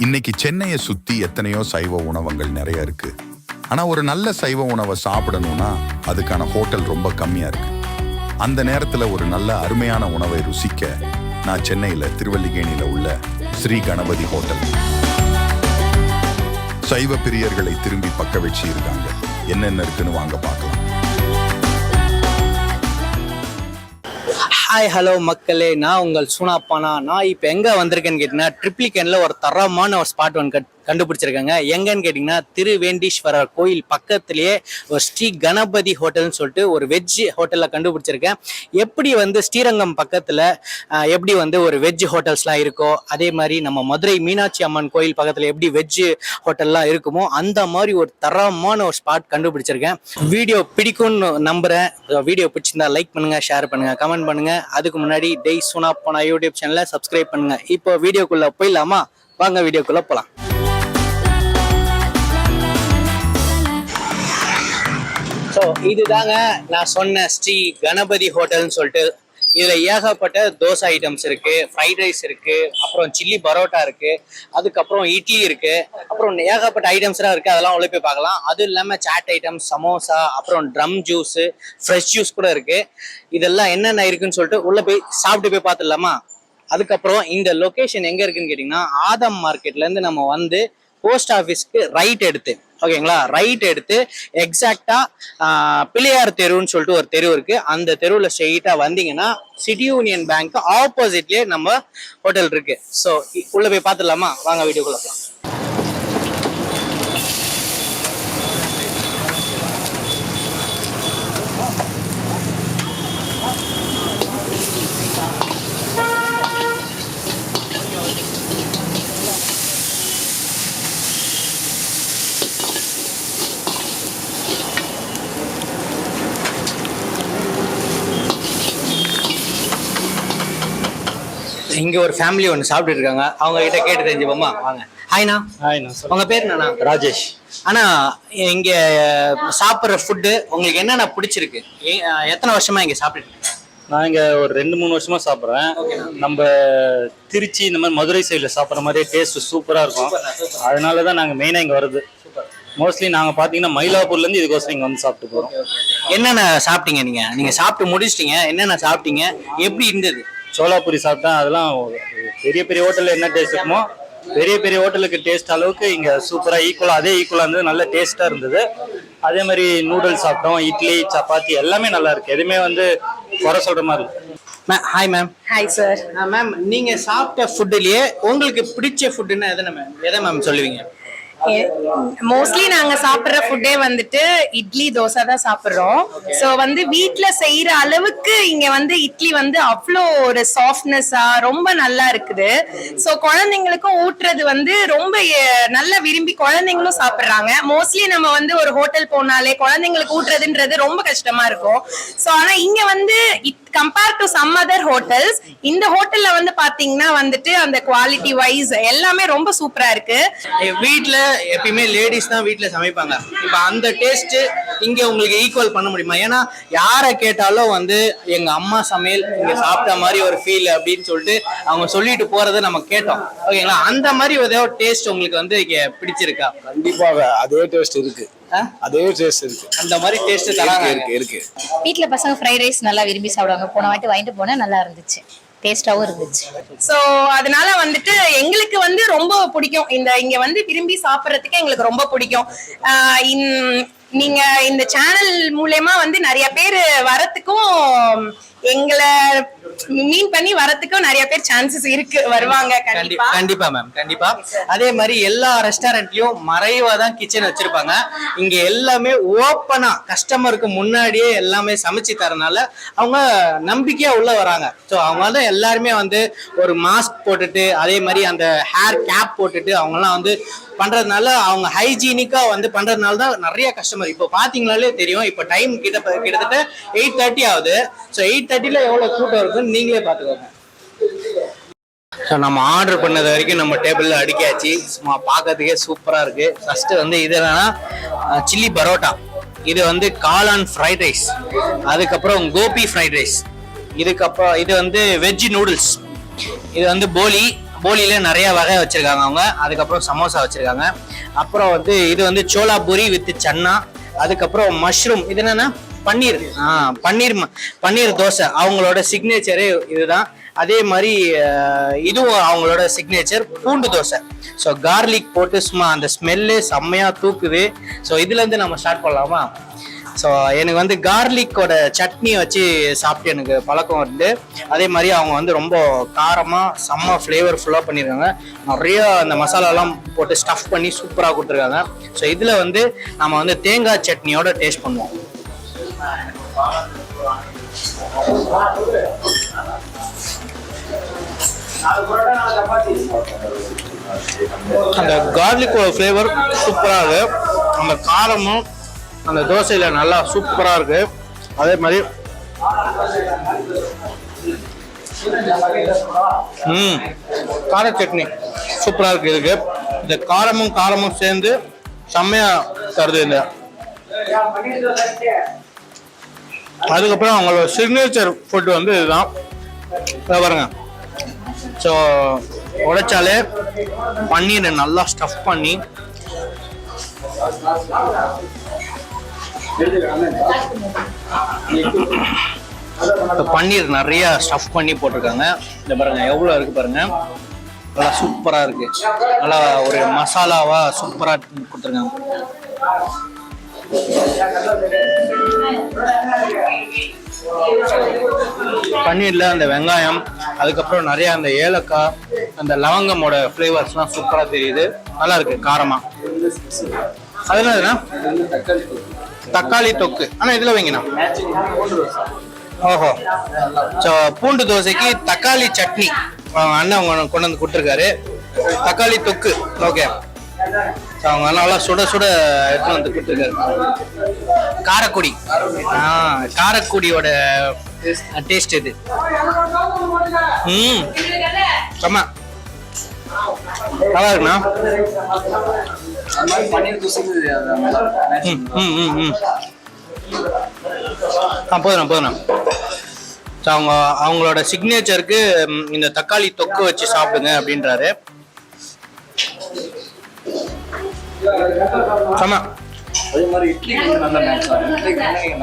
இன்னைக்கு சென்னையை சுத்தி எத்தனையோ சைவ உணவகங்கள் நிறைய இருக்கு. ஆனா ஒரு நல்ல சைவ உணவை சாப்பிடணும்னா அதுக்கான ஹோட்டல் ரொம்ப கம்மியா இருக்கு. அந்த நேரத்துல ஒரு நல்ல அருமையான உணவை ருசிக்க நான் சென்னையில திருவல்லிக்கேணியில உள்ள ஸ்ரீ கணபதி ஹோட்டல். சைவ பிரியர்களை திரும்பி பக்க வச்சு இருக்காங்க. என்னென்ன இருக்குன்னு வாங்க பார்க்கலாம். ஹாய் ஹலோ மக்களே, நான் உங்கள் சூனாப்பானா. நான் இப்போ எங்கே வந்திருக்கேன்னு கேட்டிங்கன்னா, ட்ரிப்ளிகேனில் ஒரு தரமான ஒரு ஸ்பாட் ஒன்று கண்டுபிடிச்சிருக்காங்க. எங்கன்னு கேட்டிங்கன்னா, திருவேண்டீஸ்வரர் கோயில் பக்கத்துலேயே ஒரு ஸ்ரீ கணபதி ஹோட்டல்னு சொல்லிட்டு ஒரு வெஜ் ஹோட்டலில் கண்டுபிடிச்சிருக்கேன். எப்படி ஸ்ரீரங்கம் பக்கத்தில் எப்படி ஒரு வெஜ் ஹோட்டல்ஸ்லாம் இருக்கோ, அதே மாதிரி நம்ம மதுரை மீனாட்சி அம்மன் கோயில் பக்கத்தில் எப்படி வெஜ் ஹோட்டல்லாம் இருக்குமோ அந்த மாதிரி ஒரு தரமான ஒரு ஸ்பாட் கண்டுபிடிச்சிருக்கேன். வீடியோ பிடிக்கும்னு நம்புகிறேன். வீடியோ பிடிச்சிருந்தா லைக் பண்ணுங்கள், ஷேர் பண்ணுங்கள், கமெண்ட் பண்ணுங்கள். அதுக்கு முன்னாடி டெய் சூனாப்பானா யூடியூப் சேனலை சப்ஸ்கிரைப் பண்ணுங்கள். இப்போ வீடியோக்குள்ளே போயிடலாமா? வாங்க வீடியோக்குள்ளே போகலாம். ஸோ இதுதாங்க நான் சொன்ன ஸ்ரீ கணபதி ஹோட்டல்னு சொல்லிட்டு. இதில் ஏகப்பட்ட தோசை ஐட்டம்ஸ் இருக்குது, ஃப்ரைட் ரைஸ் இருக்குது, அப்புறம் சில்லி பரோட்டா இருக்குது, அதுக்கப்புறம் இட்லி இருக்குது, அப்புறம் ஏகப்பட்ட ஐட்டம்ஸ்லாம் இருக்குது. அதெல்லாம் உள்ள போய் பார்க்கலாம். அதுவும் இல்லாமல் சாட் ஐட்டம்ஸ், சமோசா, அப்புறம் ட்ரம் ஜூஸு, ஃப்ரெஷ் ஜூஸ் கூட இருக்குது. இதெல்லாம் என்னென்ன இருக்குன்னு சொல்லிட்டு உள்ளே போய் சாப்பிட்டு போய் பார்த்துடலாமா? அதுக்கப்புறம் இந்த லொக்கேஷன் எங்கே இருக்குன்னு கேட்டிங்கன்னா, ஆதம் மார்க்கெட்லேருந்து நம்ம போஸ்ட் ஆஃபீஸ்க்கு ரைட் எடுத்து, ஓகேங்களா, ரைட் எடுத்து எக்ஸாக்டா பிள்ளையார் தெருன்னு சொல்லிட்டு ஒரு தெரு இருக்கு. அந்த தெருவில் ஸ்ட்ரெயிட்டா வந்தீங்கன்னா சிட்டி யூனியன் பேங்க் ஆப்போசிட்லயே நம்ம ஹோட்டல் இருக்கு. ஸோ உள்ள போய் பார்த்துடலாமா? வாங்க வீடியோக்குள்ள போகலாம். இங்க ஒரு ஃபேமிலி ஒன்று சாப்பிட்டு இருக்காங்க. அவங்க கிட்ட கேட்டு தெரிஞ்சுப்போமா? வாங்க. ஹாய்ண்ணா. ஹாய்ண்ணா. உங்க பேர் என்னண்ணா? ராஜேஷ். ஆனா இங்க சாப்பிட்ற ஃபுட்டு உங்களுக்கு என்னென்ன பிடிச்சிருக்கு? எத்தனை வருஷமா இங்க சாப்பிட்டு? நான் இங்க ஒரு 2-3 வருஷமா சாப்பிட்றேன். நம்ம திருச்சி இந்த மாதிரி மதுரை சைடில் சாப்பிட்ற மாதிரியே டேஸ்ட் சூப்பராக இருக்கும். அதனால தான் நாங்கள் மெயினாக இங்கே வருது. மோஸ்ட்லி நாங்கள் பார்த்தீங்கன்னா மயிலாப்பூர்லேருந்து இதுக்கோசரம் இங்கே வந்து சாப்பிட்டு போகிறோம். என்னென்ன சாப்பிட்டீங்க நீங்க சாப்பிட்டு முடிச்சிட்டீங்க? என்னென்ன சாப்பிட்டீங்க? எப்படி இருந்தது? சோலாபூரி சாப்பிட்டேன். அதெல்லாம் பெரிய பெரிய ஹோட்டலில் என்ன டேஸ்ட் இருக்குமோ பெரிய பெரிய ஹோட்டலுக்கு டேஸ்ட் அளவுக்கு இங்கே சூப்பராக ஈக்குவலாக இருந்தது. நல்ல டேஸ்ட்டாக இருந்தது. அதே மாதிரி நூடுல்ஸ் சாப்பிட்டோம், இட்லி, சப்பாத்தி எல்லாமே நல்லா இருக்கு. எதுவுமே குறை சொல்கிற மாதிரி இல்லை. Hi ma'am. Hi sir. Ma'am, நீங்க சாப்பிட்ட ஃபுட்டுலயே உங்களுக்கு பிடிச்ச ஃபுட்டுன்னா எதை மேம் சொல்லுவீங்க? மோஸ்ட்லி நாங்க சாப்பிடுற ஃபுட்டே இட்லி தோசை தான் சாப்பிடுறோம். சோ வீட்ல செய்யற அளவுக்கு இங்க இட்லி அவ்வளோ ஒரு சாஃப்ட்னஸா ரொம்ப நல்லா இருக்குது. சோ குழந்தைங்களுக்கும் ஊட்டுறது ரொம்ப நல்லா விரும்பி குழந்தைங்களும் சாப்பிடுறாங்க. மோஸ்ட்லி நம்ம ஒரு ஹோட்டல் போனாலே குழந்தைங்களுக்கு ஊட்டுறதுன்றது ரொம்ப கஷ்டமா இருக்கும். சோ ஆனா இங்க compare to some other hotels, இந்த ஹோட்டல்ல பாத்தீங்கன்னா அந்த குவாலிட்டி வைஸ் எல்லாமே ரொம்ப சூப்பரா இருக்கு. வீட்ல எப்பயுமே லேடிஸ் தான் வீட்ல சமைப்பாங்க. இப்ப அந்த டேஸ்ட் இங்க உங்களுக்கு ஈக்குவல் பண்ண முடியுமா? ஏன்னா யாரை கேட்டாலும் எங்க அம்மா சமையல் இங்க சாப்பிட்ட மாதிரி ஒரு ஃபீல் அப்படின்னு சொல்லிட்டு அவங்க சொல்லிட்டு போறதை நம்ம கேட்டோம். ஓகேங்களா? அந்த மாதிரி ஏதாவது டேஸ்ட் உங்களுக்கு இங்க பிடிச்சிருக்கா? கண்டிப்பாக அதே டேஸ்ட் இருக்கு. அதே டேஸ்ட் இருக்கு. அந்த மாதிரி டேஸ்ட் தராங்க. இருக்கு. வீட்ல பசங்க ஃப்ரைட் ரைஸ் நல்லா விரும்பி சாப்பிடுவாங்க. போன வாட்டி வாங்கிட்டு போனேன், நல்லா இருந்துச்சு, டேஸ்டாவும் இருந்துச்சு. சோ அதனால எங்களுக்கு ரொம்ப பிடிக்கும். இங்க விரும்பி சாப்பிடறதுக்கு எங்களுக்கு ரொம்ப பிடிக்கும். நீங்க இந்த சேனல் மூலமா நிறைய பேர் வரத்துக்கும் எங்களை மீன் பண்ணி வரத்துக்கும் நிறைய பேர் சான்சஸ் இருக்கு, வருவாங்க. கண்டிப்பா மேம், கண்டிப்பா. அதே மாதிரி எல்லா ரெஸ்டாரண்ட்லயும் மறைவா தான் கிச்சன் வச்சிருப்பாங்க. இங்க எல்லாமே ஓப்பனா கஸ்டமருக்கு முன்னாடியே எல்லாமே சமைச்சு தரனால அவங்க நம்பிக்கையா உள்ள வராங்க. ஸோ அவங்க தான் எல்லாருமே ஒரு மாஸ்க் போட்டுட்டு, அதே மாதிரி அந்த ஹேர் கேப் போட்டுட்டு அவங்கலாம் பண்றதுனால, அவங்க ஹைஜீனிக்கா பண்றதுனால தான் நிறைய கஸ்டமர். இப்போ பாத்தீங்கன்னாலே தெரியும். இப்போ டைம் கிட்டத்தட்ட 8:30 ஆகுது. ஸோ 8:30ல எவ்வளவு கூட்டம் இருக்குன்னு நீங்களே பாத்துக்கோங்க. ஸோ நம்ம ஆர்டர் பண்ணது வரைக்கும் நம்ம டேபிள்ல அடிக்காச்சு. சும்மா பார்க்கறதுக்கே சூப்பரா இருக்கு. ஃபர்ஸ்ட் இது என்னன்னா சில்லி பரோட்டா, இது காளான் ஃப்ரைட் ரைஸ், அதுக்கப்புறம் கோபி ஃப்ரைட் ரைஸ், இதுக்கப்புறம் இது வெஜ் நூடுல்ஸ், இது போலி போலியில நிறைய வகை வச்சிருக்காங்க அவங்க. அதுக்கப்புறம் சமோசா வச்சிருக்காங்க. அப்புறம் வந்து இது வந்து சோலா பூரி வித் சன்னா. அதுக்கப்புறம் மஷ்ரூம், இது என்னன்னா பன்னீர். பன்னீர் தோசை அவங்களோட சிக்னேச்சரே இதுதான். அதே மாதிரி இதுவும் அவங்களோட சிக்னேச்சர் பூண்டு தோசை. ஸோ கார்லிக் போட்டு சும்மா அந்த ஸ்மெல்லு செம்மையா தூக்குது. ஸோ இதுல இருந்து நம்ம ஸ்டார்ட் பண்ணலாமா? ஸோ எனக்கு வந்து கார்லிக்கோட சட்னி வச்சு சாப்பிட்டு எனக்கு பழக்கம் வந்து. அதே மாதிரி அவங்க வந்து ரொம்ப காரமாக செம்ம ஃப்ளேவர்ஃபுல்லாக பண்ணியிருக்காங்க. நிறைய அந்த மசாலாலாம் போட்டு ஸ்டஃப் பண்ணி சூப்பராக கொடுத்துருக்காங்க. ஸோ இதில் வந்து நம்ம வந்து தேங்காய் சட்னியோட டேஸ்ட் பண்ணுவோம். அந்த கார்லிக்கோட ஃப்ளேவர் சூப்பராக இருக்கு. அந்த காரமும் அந்த தோசையில நல்லா சூப்பரா இருக்கு. அதே மாதிரி கார சட்னி சூப்பரா இருக்கு. இதுக்கு இந்த காரமும் சேர்ந்து செம்மையா தருது. இந்த அதுக்கப்புறம் அவங்களோட சிக்னேச்சர் ஃபுட் வந்து இதுதான் பாருங்க. ஸோ உடைச்சாலே பன்னீரை நல்லா ஸ்டஃப் பண்ணி பன்னீர் நிறைய ஸ்டஃப் பண்ணி போட்டிருக்காங்க. இந்த பாருங்க எவ்வளோ இருக்கு பாருங்க. நல்லா சூப்பரா இருக்கு. நல்லா ஒரு மசாலாவா சூப்பரா கொடுத்துருக்காங்க. பன்னீர்ல அந்த வெங்காயம், அதுக்கப்புறம் நிறைய அந்த ஏலக்காய், அந்த லவங்கமோட ஃப்ளேவர்ஸ்லாம் சூப்பரா தெரியுது. நல்லா இருக்கு காரமா. அதனால தக்காளி தொக்கு. ஆனா இதுல வைங்கண்ணா. ஓஹோ. ஸோ பூண்டு தோசைக்கு தக்காளி சட்னி அண்ணன் கொண்டு வந்து கொடுத்துருக்காரு. தக்காளி தொக்கு. ஓகே. அவங்க நல்லா சுட சுட எடுத்து வந்து கொடுத்துருக்காரு. காரக்குடி. காரக்குடியோட டேஸ்ட் இது. செம்ம நல்லா இருக்குண்ணா. போதுண்ணா. அவங்களோட சிக்னேச்சருக்கு இந்த தக்காளி தொக்கு வச்சு சாப்பிடுங்க அப்படின்றாரு. ஆமா. அதே மாதிரி இட்லி நல்ல மேட்ச் ஆகும். இட்லி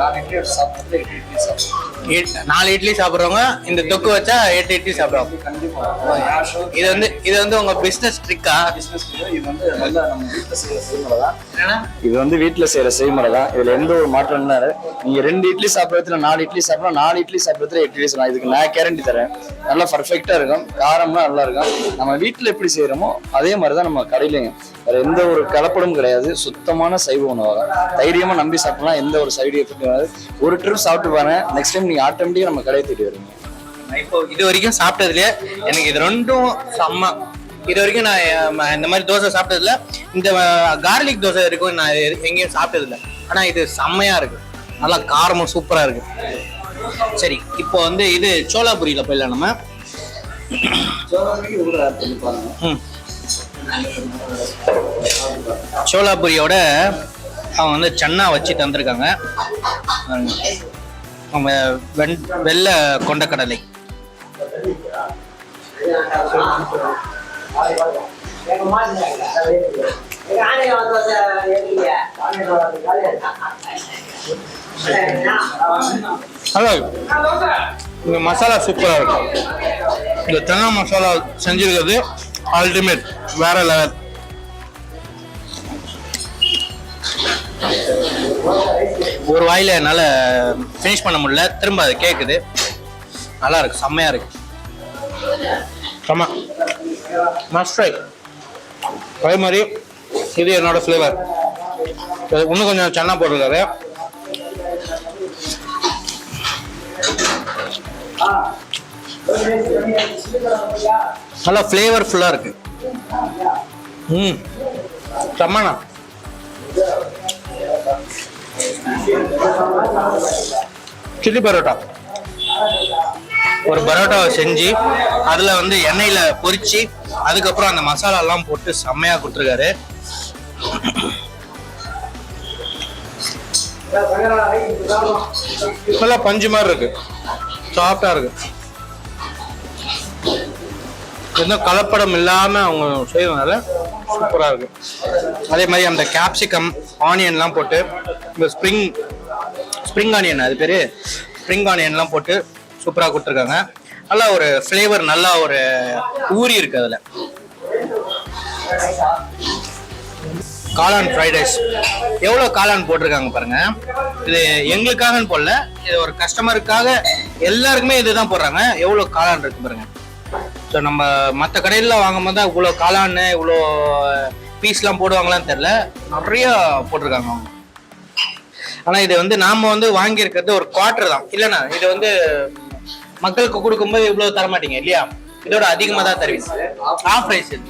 4 இட்லி சாப்பிட்டு 8 இட்லி சாப்பிடுவோம். 4 இட்லி சாப்பிட்றவங்க இந்த தொக்கு வச்சா 8 இட்லி சாப்பிடுவோம். கண்டிப்பா. இது வந்து உங்க பிசினஸ் ட்ரிக்கா? இது வந்து நல்லா நம்ம வீட்டுல செய்யற செய்முறை தான். இது வந்து வீட்டுல செய்யற செய்முறை தான். இதுல எந்த ஒரு மாற்றம் இல்லை. நீங்க 2 இட்லி சாப்பிடறதுல 4 இட்லி சாப்பிடலாம், 4 இட்லி சாப்பிடறதுல 8 இட்லி சாப்பிடலாம். இதுக்கு நான் கேரண்டி தரேன். நல்லா பர்ஃபெக்டா இருக்கும். காரம்லாம் நல்லா இருக்கும். நம்ம வீட்டுல எப்படி செய்யறோமோ அதே மாதிரிதான் நம்ம கடையிலங்க. வேற எந்த ஒரு கலப்படமும் கிடையாது. சுத்தமான சைவ உணவாக தைரியமா நம்பி சாப்பிடலாம். எந்த ஒரு சைடு எஃபெக்ட் வராது. ஒரு ட்ரிப் சாப்பிட்டு பாருங்க, நெக்ஸ்ட் டைம் நீங்க ஆட்டோமேட்டிக்கா நம்ம கடையை தேடி வருவீங்க. இப்போ இது வரைக்கும் சாப்பிட்டதுலயே எனக்கு இது ரெண்டும் செம்ம. இது வரைக்கும் நான் இந்த மாதிரி தோசை சாப்பிட்டதில்ல. இந்த கார்லிக் தோசை வரைக்கும் நான் எங்கேயும் சாப்பிட்டதில்ல. ஆனா இது செம்மையா இருக்கு. நல்லா காரமும் சூப்பரா இருக்கு. சரி, இப்போ வந்து இது சோலாபுரியில போயிடலாம் நம்ம. சோலாபுரியோட அவங்க வந்து சன்னா வச்சு தந்திருக்காங்க. அவங்க வெள்ளை கொண்டக்கடலை. ஹலோ, இந்த மசாலா சூப்பரா இருக்கும். இந்த சன்னா மசாலா செஞ்சிருக்கிறது அல்டிமேட், வேற லெவல். ஒரு வாயில என்னால ஃபினிஷ் பண்ண முடியல, திரும்ப அது கேக்குது. நல்லா இருக்கு, செம்மையா இருக்கு. செம்ம மஸ்ட் ட்ரை. அதே மாதிரி இது என்னோட ஃப்ளேவர். இன்னும் கொஞ்சம் சன்னா போட்டிருக்காரு. நல்லா ஃப்ளேவர்ஃபுல்லா இருக்கு. செம்மண்ணா. சில்லி பரோட்டா. ஒரு பரோட்டாவை செஞ்சு அதுல வந்து எண்ணெயில பொரிச்சு அதுக்கப்புறம் அந்த மசாலா எல்லாம் போட்டு செம்மையா கொடுத்துருக்காரு. நல்லா பஞ்சு மாதிரி இருக்கு, சாஃப்டா இருக்கு. எந்த கலப்படம் இல்லாமல் அவங்க செய்வதால சூப்பராக இருக்கு. அதே மாதிரி அந்த கேப்சிகம் ஆனியன்லாம் போட்டு இந்த ஸ்ப்ரிங் ஆனியன், அது பேர் ஸ்ப்ரிங் ஆனியன்லாம் போட்டு சூப்பராக கொடுத்துருக்காங்க. நல்லா ஒரு ஃப்ளேவர், நல்லா ஒரு ஊறி இருக்கு அதில். காளான் ஃப்ரைட் ரைஸ் எவ்வளோ காளான் போட்டிருக்காங்க பாருங்க. இது எங்களுக்காகன்னு போடல, இது ஒரு கஸ்டமருக்காக எல்லாருக்குமே இதுதான் போடுறாங்க. எவ்வளோ காளான் இருக்கு பாருங்க. ஸோ நம்ம மற்ற கடையில வாங்கும் போது தான் இவ்வளோ காளான் இவ்வளோ பீஸ்லாம் போடுவாங்களான்னு தெரில, நிறைய போட்டிருக்காங்க அவங்க. ஆனால் இது வந்து நாம் வந்து வாங்கியிருக்கிறது ஒரு குவார்டர் தான் இல்லைண்ணா. இது வந்து மக்களுக்கு கொடுக்கும்போது இவ்வளோ தரமாட்டீங்க இல்லையா? இதோட அதிகமாக தான் தருவீங்க. ஆஃப் ரைஸ் இது.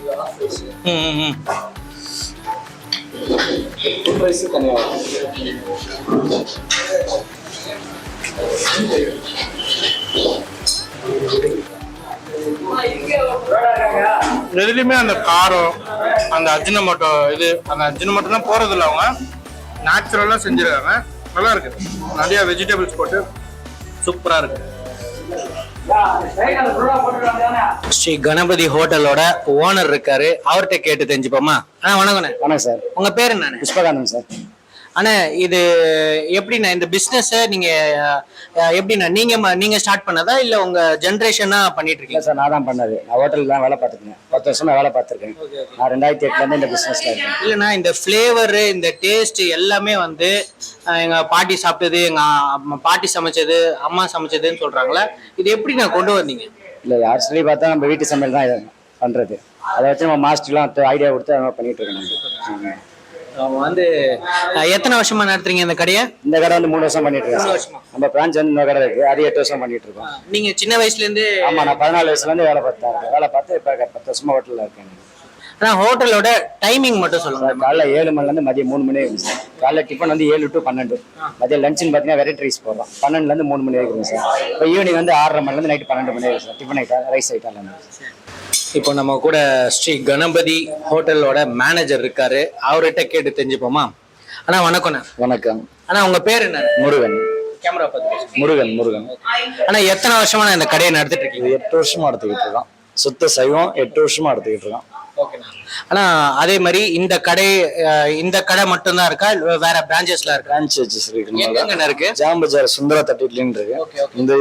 எதுலையுமே அந்த காரம், அந்த அஜினமோட்டோ, அந்த அஜினமோட்டோலாம் போறது இல்லை, அவங்க நேச்சுரலா செஞ்சிருக்காங்க. நல்லா இருக்கு. நிறைய வெஜிடபிள்ஸ் போட்டு சூப்பரா இருக்கு. ஸ்ரீ கணபதி ஹோட்டலோட ஓனர் இருக்காரு, அவர்கிட்ட கேட்டு தெரிஞ்சுப்போமா? வணக்கம். வணக்கம் சார். உங்க பேர் என்ன? புஷ்பகானந்த் சார். ஆனா இது எப்படிண்ணா இந்த பிசினஸ் நீங்க எப்படிண்ணா நீங்க ஸ்டார்ட் பண்ணதா இல்ல உங்க ஜென்ரேஷனா பண்ணிட்டு இருக்கீங்க? சார் நான் தான் பண்ணது. நான் ஹோட்டலில் தான் வேலை பார்த்துருக்கேன். 10 வருஷமா வேலை பார்த்துருக்கேன். நான் 2008 இந்த பிசினஸ்ல இருக்கேன். இல்லைண்ணா இந்த ஃபிளேவர், இந்த டேஸ்ட் எல்லாமே வந்து எங்க பாட்டி சாப்பிட்டது, எங்க பாட்டி சமைச்சது, அம்மா சமைச்சதுன்னு சொல்றாங்களே, இது எப்படி நான் கொண்டு வந்தீங்க? இல்லை, யார் சொல்லி பார்த்தா நம்ம வீட்டு சமையல் தான் இது பண்றது. அதை வச்சு நம்ம மாஸ்டர்லாம் ஐடியா கொடுத்து அதை பண்ணிட்டு இருக்கேன். வந்து எத்தனை வருஷமா நடத்துறீங்க இந்த கடையை? இந்த கடை வந்து 3 வருஷம் பண்ணிட்டு இருக்கேன். நம்ம பிரான்ச் வந்து இன்னொரு கடை இருக்கு, அது 8 வருஷம் பண்ணிட்டு இருக்கோம். நீங்க சின்ன வயசுல இருந்து? ஆமா, நான் 14 வயசுல இருந்து வேலை பார்த்து இப்ப 10 வருஷமா ஹோட்டல்ல இருக்கேன். ஆனா ஹோட்டலோட டைமிங் மட்டும் சொல்லுங்க. காலைல 7 மணில இருந்து மதியம் 3 மணி வரைக்கும் சார். காலைல டிஃபன் வந்து 7 to 12. மதியம் லஞ்சுன்னு பார்த்தீங்கன்னா வெரைட்டி ரைஸ் போடுறோம். 12ல இருந்து 3 மணி வரைக்கும் சார். இப்போ ஈவினிங் வந்து 6:30 மணில இருந்து நைட் 12 மணி வரைக்கும் sir. Tiffin item, rice item. இப்போ நம்ம கூட ஸ்ரீ கணபதி ஹோட்டலோட மேனேஜர் இருக்காரு, அவர்கிட்ட கேட்டு தெரிஞ்சுப்போமா? அண்ணா வணக்கம்ண்ணா. வணக்கம். அண்ணா உங்க பேர் என்ன? முருகன். கேமரா பார்த்து. முருகன். அண்ணா எத்தனை வருஷமா இந்த கடையை நடத்திட்டு இருக்கீங்க? 8 வருஷமா நடத்திக்கிட்டு இருக்கோம். சுத்த சைவம் 8 வருஷமா நடத்திக்கிட்டு இருக்கோம். ஆனா அதே மாதிரி இந்த கடை மட்டும்தான் இருக்கா, வேற பிரான்ச்சஸ்ல இருக்கா? பிரான்ச்சஸ் இருக்கு. ஜாம் பஜார் சுந்தரா தட்டிட்லின்னு இருக்கு.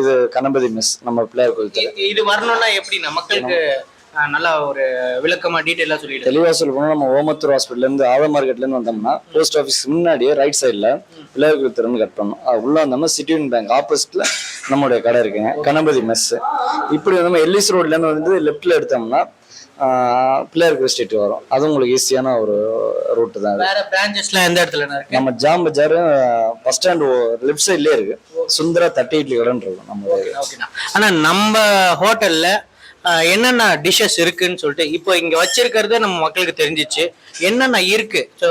இது கணபதி மெஸ், நம்ம பிள்ளையார் கோயில். இது வரணும்னா எப்படி மக்களுக்கு நல்லா ஒரு விளக்கமா டீடைலா சொல்லிட்டு தெளிவா சொல்லணும். நம்ம ஓமத்தூர் ஹாஸ்பிட்டல்ல இருந்து ஆவ மார்க்கெட்ல இருந்து வந்தோம்னா போஸ்ட் ஆஃபீஸ் முன்னாடியே ரைட் சைட்ல பிள்ளையார் கோயில் தெருன்னு கட் பண்ணணும். அது உள்ள வந்தோம்னா சிட்டி யூனியன் பேங்க் ஆப்போசிட்ல நம்மளுடைய கடை இருக்குங்க, கணபதி மெஸ். இப்படி நம்ம எல்லிஸ் ரோட்ல இருந்து வந்து லெஃப்ட்ல எடுத்தோம்னா பிள்ளையார் கோயில் ஸ்ட்ரீட் வரும். அது உங்களுக்கு ஈஸியான ஒரு ரூட் தான். வேற பிரான்ச்சஸ்ல எந்த இடத்துல இருக்கு? நம்ம ஜாம் பஜார் பஸ் ஸ்டாண்ட் லெஃப்ட் சைட்லயே இருக்கு, சுந்தரா தட்டி இட்லி கடைன்னு இருக்கும் நம்ம. ஆனா நம்ம ஹோட்டல்ல என்னென்ன டிஷ்ஷஸ் இருக்குன்னு சொல்லிட்டு இப்போ இங்க வச்சிருக்கிறது நம்ம மக்களுக்கு தெரிஞ்சிச்சு. என்னென்ன இருக்கு, ஸோ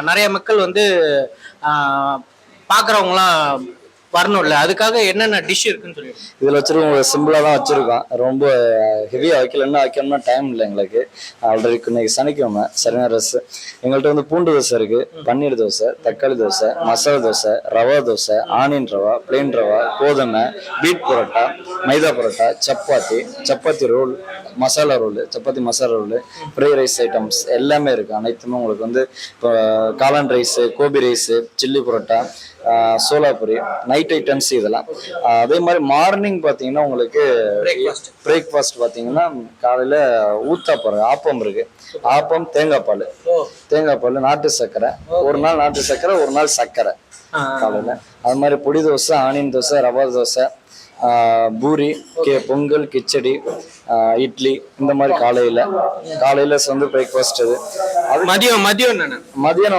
நிறைய மக்கள் வந்து பாக்குறவங்களாம் வரணும்ல, அதுக்காக என்னென்ன டிஷ் இருக்குன்னு சொல்லி இதுல வச்சிருக்கோம். சிம்பிளா தான் வச்சிருக்கோம், ரொம்ப ஹெவியா வைக்கணும்னா டைம் இல்லை எங்களுக்கு. ஆல்ரெடி இன்னைக்கு சனிக்கிழமை சரியான ரஸ். எங்கள்கிட்ட வந்து பூண்டு தோசை இருக்கு, பன்னீர் தோசை, தக்காளி தோசை, மசாலா தோசை, ரவா தோசை, ஆனியன் ரவா, பிளெயின் ரவா, கோதுமை, beet parotta, maida parotta, chapati roll, masala roll, chapati masala roll, fried rice items எல்லாமே இருக்கு. அனைத்துமே உங்களுக்கு வந்து இப்போ காளான் rice, gobi rice, chilli parotta, cholapuri, night items இதெல்லாம். அதே மாதிரி மார்னிங் பார்த்தீங்கன்னா உங்களுக்கு பிரேக்ஃபாஸ்ட் பார்த்தீங்கன்னா காலையில் ஊத்தாப்பம், ஆப்பம் இருக்கு. ஆப்பம், தேங்காய் பால், நாட்டு சர்க்கரை, ஒரு நாள் நாட்டு சர்க்கரை, ஒரு நாள் சர்க்கரை காலையில். அது மாதிரி பொடி தோசை, ஆனியன் தோசை, ரவா தோசை, பூரி, பொங்கல், கிச்சடி, இட்லி, இந்த மாதிரி காலையில வந்து பிரேக்ஃபாஸ்ட். அது மதியம்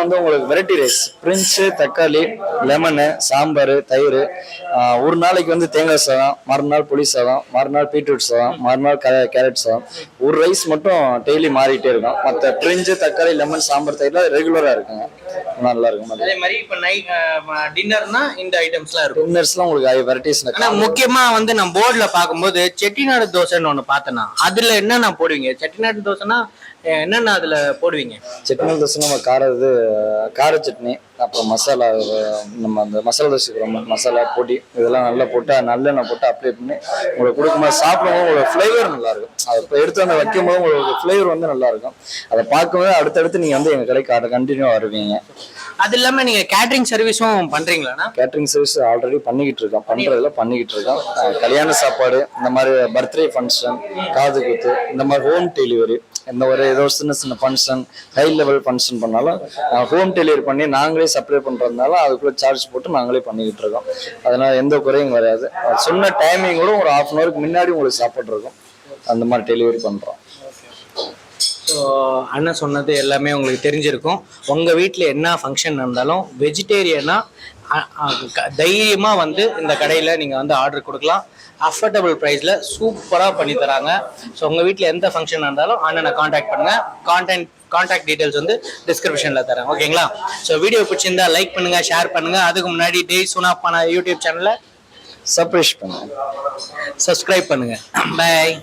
வந்து உங்களுக்கு வெரைட்டி ரைஸ், பிரிஞ்சு, தக்காளி, லெமனு, சாம்பார், தயிர். ஒரு நாளைக்கு வந்து தேங்காய் சாதம், மறுநாள் புளி சாதம், மறுநாள் பீட்ரூட் சாதம், மறுநாள் கேரட் சாதம். ஒரு ரைஸ் மட்டும் டெய்லி மாறிட்டே இருக்கும். மற்ற பிரிஞ்சு, தக்காளி, லெமன், சாம்பார், தயிர்லாம் ரெகுலரா இருக்குங்க, நல்லா இருக்கும். அதே மாதிரி இப்போ நைட் டின்னர்னா இந்த ஐட்டம்ஸ்லாம் இருக்கும். டின்னர்ஸ்லாம் உங்களுக்கு வெரைட்டிஸ். முக்கியமா வந்து நான் போர்டுல பார்க்கும்போது செட்டிநாடு தோசைன்னு ஒண்ணு பார்த்தேன்னா, அதுல என்னென்ன போடுவீங்க? செட்டிநாடு தோசைனா என்னென்ன அதுல போடுவீங்க? செட்டிநாடு தோசை நம்ம கார சட்னி, அப்புறம் மசாலா, நம்ம அந்த மசாலா தோசைக்கு மசாலா பொடி இதெல்லாம் நல்லா போட்டு நல்லெண்ணெய் போட்டு அப்ளை பண்ணி உங்களுக்கு கொடுக்கும்போது சாப்பிடும்போது உங்களுக்கு ஃப்ளேவர் நல்லா இருக்கும். அதை இப்போ எடுத்து வந்து வைக்கும்போது உங்களுக்கு ஃப்ளேவர் வந்து நல்லா இருக்கும். அதை பார்க்கும்போது அடுத்தடுத்து நீங்கள் வந்து எங்கள் கடைக்கு அதை கண்டினியூ வருவீங்க. அது இல்லாம நீங்க கேட்டரிங் சர்வீஸும் பண்றீங்களாண்ணா? கேட்டரிங் சர்வீஸ் ஆல்ரெடி பண்ணிக்கிட்டு இருக்கோம், பண்ணிக்கிட்டு இருக்கோம். கல்யாண சாப்பாடு, இந்த மாதிரி பர்த்டே ஃபங்க்ஷன், காது குத்து, இந்த மாதிரி ஹோம் டெலிவரி, இந்த ஒரு ஏதோ சின்ன சின்ன ஃபங்க்ஷன், ஹை லெவல் ஃபங்க்ஷன் பண்ணாலும் ஹோம் டெலிவரி பண்ணி நாங்களே சப்ளை பண்ணுறதுனால அதுக்குள்ளே சார்ஜ் போட்டு நாங்களே பண்ணிக்கிட்டு இருக்கோம். அதனால எந்த குறையும் வராது. சொன்ன டைமிங் கூட ஒரு 1/2 hour முன்னாடி உங்களுக்கு சாப்பாடு இருக்கும். அந்த மாதிரி டெலிவரி பண்ணுறோம். ஸோ அண்ணன் சொன்னது எல்லாமே உங்களுக்கு தெரிஞ்சிருக்கும். உங்கள் வீட்டில் என்ன ஃபங்க்ஷன் இருந்தாலும் வெஜிடேரியனாக தைரியமாக வந்து இந்த கடையில் நீங்கள் வந்து ஆர்டர் கொடுக்கலாம். அஃபோர்டபுள் ப்ரைஸில் சூப்பராக பண்ணி தராங்க. ஸோ உங்கள் வீட்டில் எந்த ஃபங்க்ஷன் இருந்தாலும் அண்ணனை காண்டாக்ட் பண்ணுங்கள். காண்டாக்ட் டீட்டெயில்ஸ் வந்து டிஸ்கிரிப்ஷனில் தரேன், ஓகேங்களா? ஸோ வீடியோ பிடிச்சிருந்தா லைக் பண்ணுங்கள், ஷேர் பண்ணுங்கள். அதுக்கு முன்னாடி டெய் சுனாப்பான யூடியூப் சேனலை சப்ஸ்கிரைப் பண்ணுங்கள். சப்ஸ்கிரைப் பண்ணுங்கள். பை.